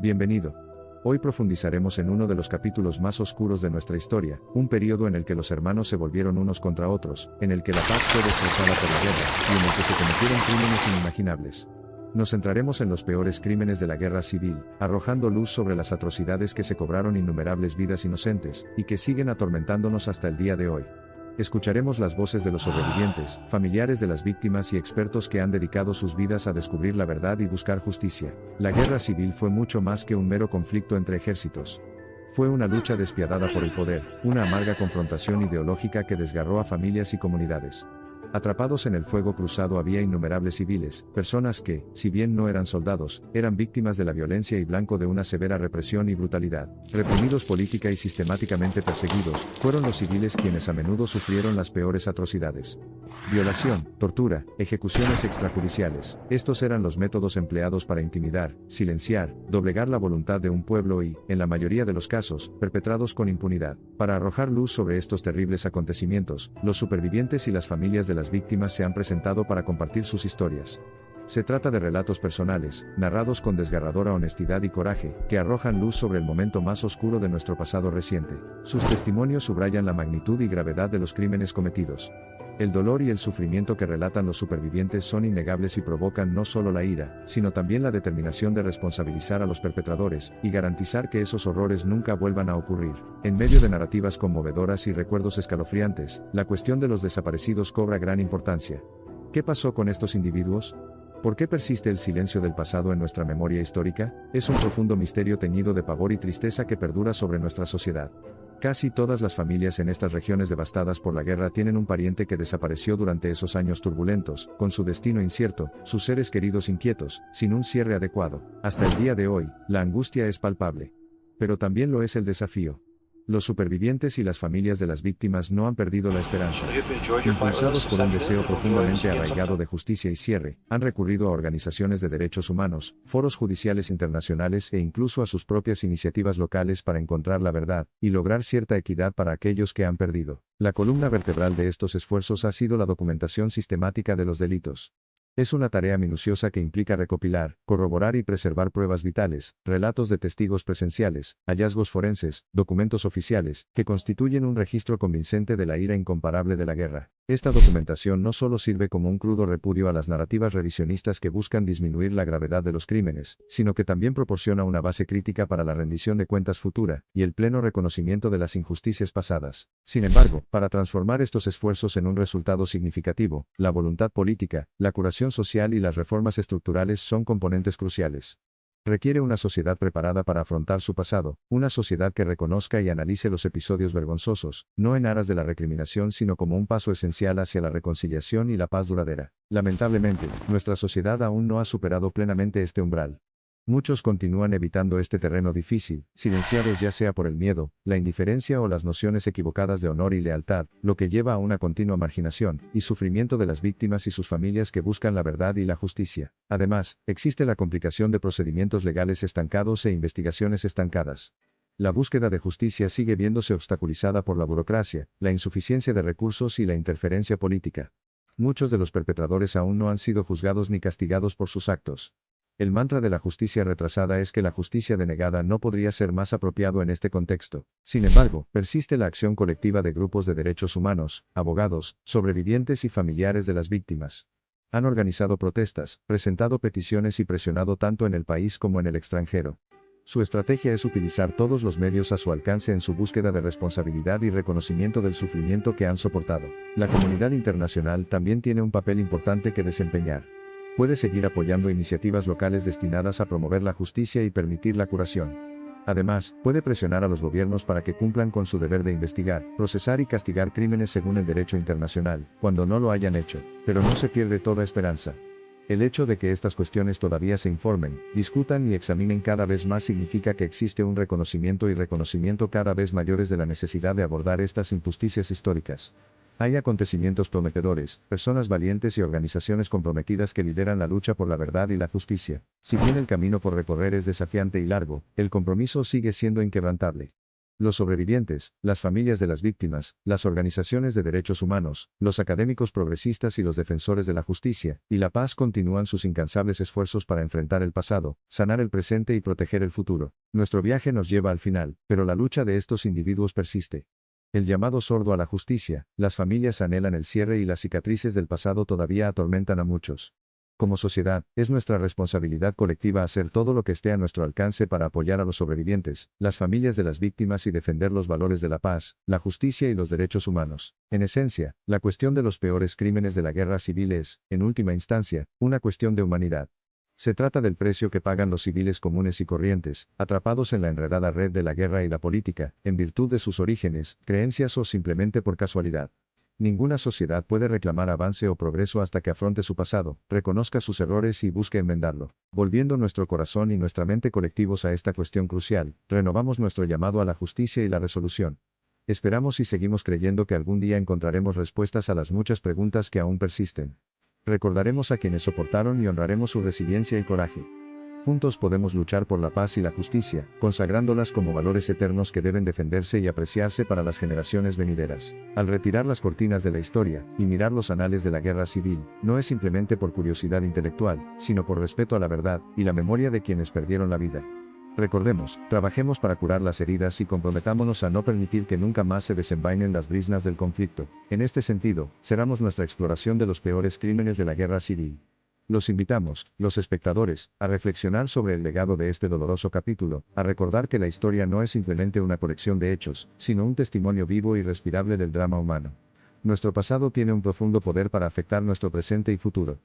Bienvenido. Hoy profundizaremos en uno de los capítulos más oscuros de nuestra historia, un periodo en el que los hermanos se volvieron unos contra otros, en el que la paz fue destrozada por la guerra, y en el que se cometieron crímenes inimaginables. Nos centraremos en los peores crímenes de la guerra civil, arrojando luz sobre las atrocidades que se cobraron innumerables vidas inocentes, y que siguen atormentándonos hasta el día de hoy. Escucharemos las voces de los sobrevivientes, familiares de las víctimas y expertos que han dedicado sus vidas a descubrir la verdad y buscar justicia. La guerra civil fue mucho más que un mero conflicto entre ejércitos. Fue una lucha despiadada por el poder, una amarga confrontación ideológica que desgarró a familias y comunidades. Atrapados en el fuego cruzado había innumerables civiles, personas que, si bien no eran soldados, eran víctimas de la violencia y blanco de una severa represión y brutalidad. Reprimidos política y sistemáticamente perseguidos, fueron los civiles quienes a menudo sufrieron las peores atrocidades. Violación, tortura, ejecuciones extrajudiciales. Estos eran los métodos empleados para intimidar, silenciar, doblegar la voluntad de un pueblo y, en la mayoría de los casos, perpetrados con impunidad. Para arrojar luz sobre estos terribles acontecimientos, los supervivientes y las familias de las víctimas se han presentado para compartir sus historias. Se trata de relatos personales, narrados con desgarradora honestidad y coraje, que arrojan luz sobre el momento más oscuro de nuestro pasado reciente. Sus testimonios subrayan la magnitud y gravedad de los crímenes cometidos. El dolor y el sufrimiento que relatan los supervivientes son innegables y provocan no solo la ira, sino también la determinación de responsabilizar a los perpetradores, y garantizar que esos horrores nunca vuelvan a ocurrir. En medio de narrativas conmovedoras y recuerdos escalofriantes, la cuestión de los desaparecidos cobra gran importancia. ¿Qué pasó con estos individuos? ¿Por qué persiste el silencio del pasado en nuestra memoria histórica? Es un profundo misterio teñido de pavor y tristeza que perdura sobre nuestra sociedad. Casi todas las familias en estas regiones devastadas por la guerra tienen un pariente que desapareció durante esos años turbulentos, con su destino incierto, sus seres queridos inquietos, sin un cierre adecuado. Hasta el día de hoy, la angustia es palpable. Pero también lo es el desafío. Los supervivientes y las familias de las víctimas no han perdido la esperanza. Impulsados por un deseo profundamente arraigado de justicia y cierre, han recurrido a organizaciones de derechos humanos, foros judiciales internacionales e incluso a sus propias iniciativas locales para encontrar la verdad, y lograr cierta equidad para aquellos que han perdido. La columna vertebral de estos esfuerzos ha sido la documentación sistemática de los delitos. Es una tarea minuciosa que implica recopilar, corroborar y preservar pruebas vitales, relatos de testigos presenciales, hallazgos forenses, documentos oficiales, que constituyen un registro convincente de la ira incomparable de la guerra. Esta documentación no solo sirve como un crudo repudio a las narrativas revisionistas que buscan disminuir la gravedad de los crímenes, sino que también proporciona una base crítica para la rendición de cuentas futura, y el pleno reconocimiento de las injusticias pasadas. Sin embargo, para transformar estos esfuerzos en un resultado significativo, la voluntad política, la curación social y las reformas estructurales son componentes cruciales. Requiere una sociedad preparada para afrontar su pasado, una sociedad que reconozca y analice los episodios vergonzosos, no en aras de la recriminación sino como un paso esencial hacia la reconciliación y la paz duradera. Lamentablemente, nuestra sociedad aún no ha superado plenamente este umbral. Muchos continúan evitando este terreno difícil, silenciados ya sea por el miedo, la indiferencia o las nociones equivocadas de honor y lealtad, lo que lleva a una continua marginación y sufrimiento de las víctimas y sus familias que buscan la verdad y la justicia. Además, existe la complicación de procedimientos legales estancados e investigaciones estancadas. La búsqueda de justicia sigue viéndose obstaculizada por la burocracia, la insuficiencia de recursos y la interferencia política. Muchos de los perpetradores aún no han sido juzgados ni castigados por sus actos. El mantra de la justicia retrasada es que la justicia denegada no podría ser más apropiado en este contexto. Sin embargo, persiste la acción colectiva de grupos de derechos humanos, abogados, sobrevivientes y familiares de las víctimas. Han organizado protestas, presentado peticiones y presionado tanto en el país como en el extranjero. Su estrategia es utilizar todos los medios a su alcance en su búsqueda de responsabilidad y reconocimiento del sufrimiento que han soportado. La comunidad internacional también tiene un papel importante que desempeñar. Puede seguir apoyando iniciativas locales destinadas a promover la justicia y permitir la curación. Además, puede presionar a los gobiernos para que cumplan con su deber de investigar, procesar y castigar crímenes según el derecho internacional, cuando no lo hayan hecho. Pero no se pierde toda esperanza. El hecho de que estas cuestiones todavía se informen, discutan y examinen cada vez más significa que existe un reconocimiento y reconocimiento cada vez mayores de la necesidad de abordar estas injusticias históricas. Hay acontecimientos prometedores, personas valientes y organizaciones comprometidas que lideran la lucha por la verdad y la justicia. Si bien el camino por recorrer es desafiante y largo, el compromiso sigue siendo inquebrantable. Los sobrevivientes, las familias de las víctimas, las organizaciones de derechos humanos, los académicos progresistas y los defensores de la justicia y la paz continúan sus incansables esfuerzos para enfrentar el pasado, sanar el presente y proteger el futuro. Nuestro viaje nos lleva al final, pero la lucha de estos individuos persiste. El llamado sordo a la justicia, las familias anhelan el cierre y las cicatrices del pasado todavía atormentan a muchos. Como sociedad, es nuestra responsabilidad colectiva hacer todo lo que esté a nuestro alcance para apoyar a los sobrevivientes, las familias de las víctimas y defender los valores de la paz, la justicia y los derechos humanos. En esencia, la cuestión de los peores crímenes de la guerra civil es, en última instancia, una cuestión de humanidad. Se trata del precio que pagan los civiles comunes y corrientes, atrapados en la enredada red de la guerra y la política, en virtud de sus orígenes, creencias o simplemente por casualidad. Ninguna sociedad puede reclamar avance o progreso hasta que afronte su pasado, reconozca sus errores y busque enmendarlo. Volviendo nuestro corazón y nuestra mente colectivos a esta cuestión crucial, renovamos nuestro llamado a la justicia y la resolución. Esperamos y seguimos creyendo que algún día encontraremos respuestas a las muchas preguntas que aún persisten. Recordaremos a quienes soportaron y honraremos su resiliencia y coraje. Juntos podemos luchar por la paz y la justicia, consagrándolas como valores eternos que deben defenderse y apreciarse para las generaciones venideras. Al retirar las cortinas de la historia y mirar los anales de la guerra civil, no es simplemente por curiosidad intelectual, sino por respeto a la verdad y la memoria de quienes perdieron la vida. Recordemos, trabajemos para curar las heridas y comprometámonos a no permitir que nunca más se desenvainen las briznas del conflicto. En este sentido, cerramos nuestra exploración de los peores crímenes de la guerra civil. Los invitamos, los espectadores, a reflexionar sobre el legado de este doloroso capítulo, a recordar que la historia no es simplemente una colección de hechos, sino un testimonio vivo y respirable del drama humano. Nuestro pasado tiene un profundo poder para afectar nuestro presente y futuro.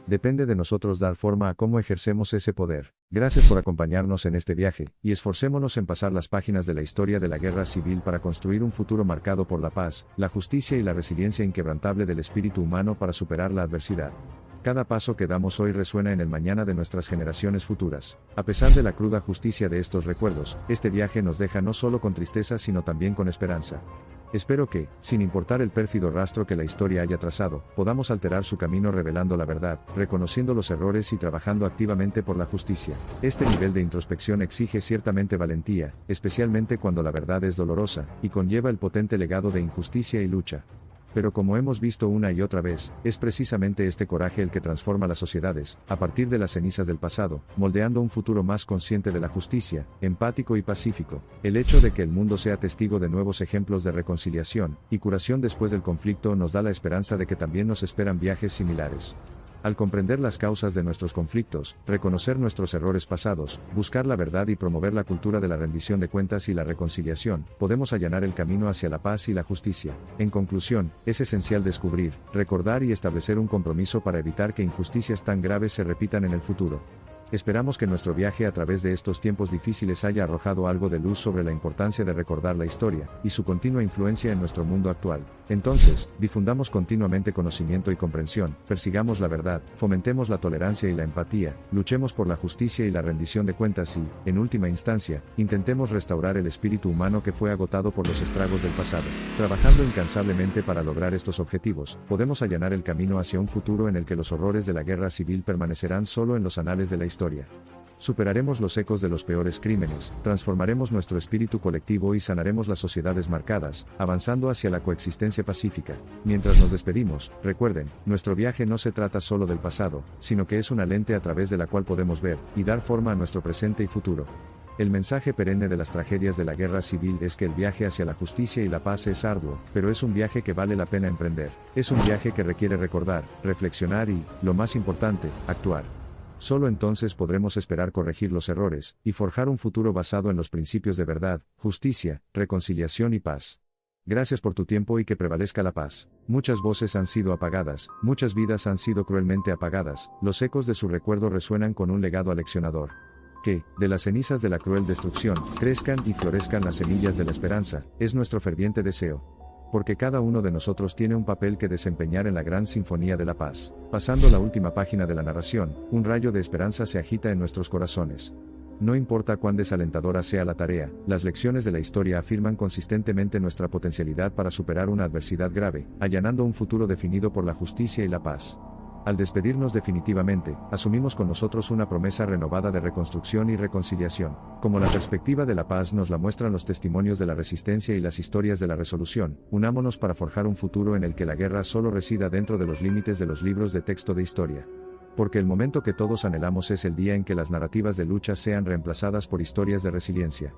Depende de nosotros dar forma a cómo ejercemos ese poder. Gracias por acompañarnos en este viaje, y esforcémonos en pasar las páginas de la historia de la guerra civil para construir un futuro marcado por la paz, la justicia y la resiliencia inquebrantable del espíritu humano para superar la adversidad. Cada paso que damos hoy resuena en el mañana de nuestras generaciones futuras. A pesar de la cruda justicia de estos recuerdos, este viaje nos deja no solo con tristeza sino también con esperanza. Espero que, sin importar el pérfido rastro que la historia haya trazado, podamos alterar su camino revelando la verdad, reconociendo los errores y trabajando activamente por la justicia. Este nivel de introspección exige ciertamente valentía, especialmente cuando la verdad es dolorosa, y conlleva el potente legado de injusticia y lucha. Pero como hemos visto una y otra vez, es precisamente este coraje el que transforma las sociedades, a partir de las cenizas del pasado, moldeando un futuro más consciente de la justicia, empático y pacífico. El hecho de que el mundo sea testigo de nuevos ejemplos de reconciliación y curación después del conflicto nos da la esperanza de que también nos esperan viajes similares. Al comprender las causas de nuestros conflictos, reconocer nuestros errores pasados, buscar la verdad y promover la cultura de la rendición de cuentas y la reconciliación, podemos allanar el camino hacia la paz y la justicia. En conclusión, es esencial descubrir, recordar y establecer un compromiso para evitar que injusticias tan graves se repitan en el futuro. Esperamos que nuestro viaje a través de estos tiempos difíciles haya arrojado algo de luz sobre la importancia de recordar la historia, y su continua influencia en nuestro mundo actual. Entonces, difundamos continuamente conocimiento y comprensión, persigamos la verdad, fomentemos la tolerancia y la empatía, luchemos por la justicia y la rendición de cuentas y, en última instancia, intentemos restaurar el espíritu humano que fue agotado por los estragos del pasado. Trabajando incansablemente para lograr estos objetivos, podemos allanar el camino hacia un futuro en el que los horrores de la guerra civil permanecerán solo en los anales de la historia. Superaremos los ecos de los peores crímenes, transformaremos nuestro espíritu colectivo y sanaremos las sociedades marcadas, avanzando hacia la coexistencia pacífica. Mientras nos despedimos, recuerden, nuestro viaje no se trata solo del pasado, sino que es una lente a través de la cual podemos ver y dar forma a nuestro presente y futuro. El mensaje perenne de las tragedias de la guerra civil es que el viaje hacia la justicia y la paz es arduo, pero es un viaje que vale la pena emprender. Es un viaje que requiere recordar, reflexionar y, lo más importante, actuar. Solo entonces podremos esperar corregir los errores, y forjar un futuro basado en los principios de verdad, justicia, reconciliación y paz. Gracias por tu tiempo y que prevalezca la paz. Muchas voces han sido apagadas, muchas vidas han sido cruelmente apagadas, los ecos de su recuerdo resuenan con un legado aleccionador. Que, de las cenizas de la cruel destrucción, crezcan y florezcan las semillas de la esperanza, es nuestro ferviente deseo. Porque cada uno de nosotros tiene un papel que desempeñar en la gran sinfonía de la paz. Pasando la última página de la narración, un rayo de esperanza se agita en nuestros corazones. No importa cuán desalentadora sea la tarea, las lecciones de la historia afirman consistentemente nuestra potencialidad para superar una adversidad grave, allanando un futuro definido por la justicia y la paz. Al despedirnos definitivamente, asumimos con nosotros una promesa renovada de reconstrucción y reconciliación. Como la perspectiva de la paz nos la muestran los testimonios de la resistencia y las historias de la resolución, unámonos para forjar un futuro en el que la guerra solo resida dentro de los límites de los libros de texto de historia. Porque el momento que todos anhelamos es el día en que las narrativas de lucha sean reemplazadas por historias de resiliencia.